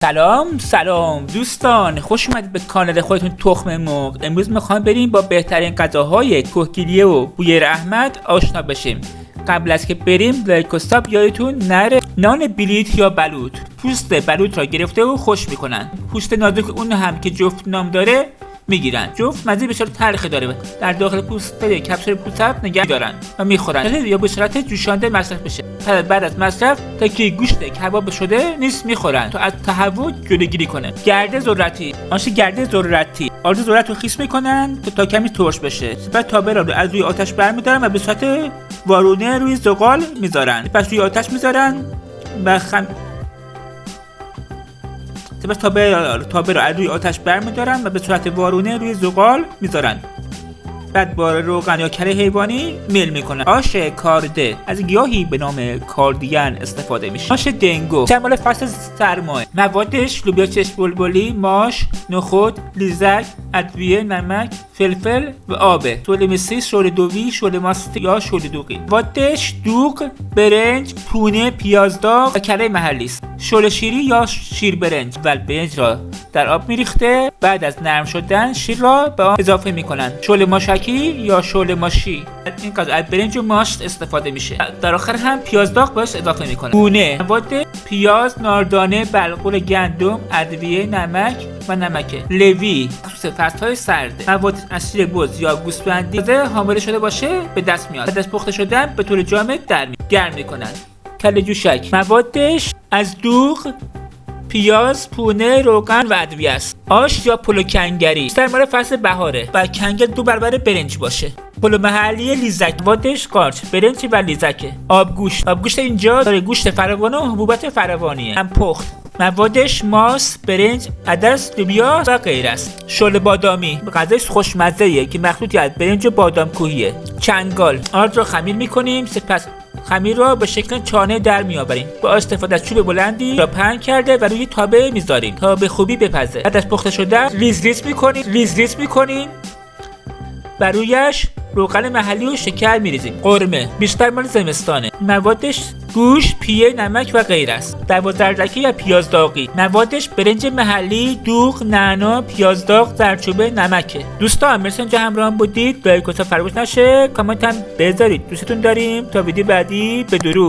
سلام دوستان، خوش اومدید به کانال خودتون تخم مرغ. امروز میخوام بریم با بهترین غذاهای کوهگیریه و بوی رحمت آشنا بشیم. قبل از که بریم لایک و ساب یادتون نره. نان بلیت یا بلوط، پوست بلوط را گرفته و خوش میکنن. پوست نازک اون هم که جفت نام داره میگیرن. جفت مزه بسیار تلخی داره. در داخل پوست کپسول پوست نگه دارن و میخورن یا به صورت جوشانده مصرف بشه. بعد از مصرف تا که گوشت کباب شده نیست میخورن تا از تهوع جلوگیری کنه. گرده ذرتی، آرد ذرت رو خیس میکنن تا کمی ترش بشه. بعد تابه را از روی آتش برمیدارن و به صورت وارونه روی زغال میذارن. پس روی آتش میذارن و سپس تابه را از روی آتش برمیدارن و به صورت وارونه روی زغال میذارن. بعد با روغن یا کره حیوانی میل میکنن. آش کارده از گیاهی به نام کاردین استفاده میشه. آش دنگو شمال فصل سرمایه. موادش لوبیا چشم بلبلی، ماش، نخود، لیزک، ادویه، نمک، فلفل و آبه. شل مسی، شل دوی، شل ماست یا شل دوغی. موادش دوغ، برنج، پونه، پیاز داغ و کره محلی است. شل شیری یا شیر برنج. برنج را در آب میریخته. بعد از نرم شدن شیر را به آن اضافه میکنن. شل ماشکی یا شل ماشی. این غذا از برنج و ماست استفاده میشه. در آخر هم پیاز داغ بهش اضافه میکنن. پونه مواد پیاز، ناردانه، بلغور گندم، ادویه، نمک و نمکه. لوی خصوص فصل‌های سرد. مواد اصلی بز یا گوسفندی حامله شده باشه به دست میاد. بعد از پخته شدن به طور جامد گرم میکنن. کله جوشک موادش از دوغ، پیاز، پونه، روغن و ادویه است. آش یا پلو کنگری در مورد فصل بهاره و کنگر 2 برابر برنج باشه. پلو محلی لیزک موادش قارچ، برنج و لیزکه. آبگوشت اینجا داره گوشت فراوان و حبوبات فراوانیه. هم پخت. موادش ماست، برنج، عدس، لوبیا و غیره است. شل بادامی غذای خوشمزه‌ایه که مخلوطی از برنج و بادام کوهیه. چنگال آرد رو خمیر می‌کنیم، سپس خمیر را به شکل چانه در میآوریم. با استفاده از چوب بلندی را پهن کرده و روی تابه میذاریم تا به خوبی بپزه. بعد از پخته شدن ریز می‌کنیم و رویش روغن محلی و شکر میریزیم. قرمه بیشتر مال زمستانه. موادش گوشت، پیه، نمک و غیره است. دوازدردکی یا پیاز داغی موادش برنج محلی، دوغ، نعنا، پیاز داغ، زردچوبه، نمکه. دوستان مرسی اینجا همراهم بودید. لایک و فراموش نشه کامنت هم بذارید. دوستتون داریم. تا ویدیو بعدی، بدرود.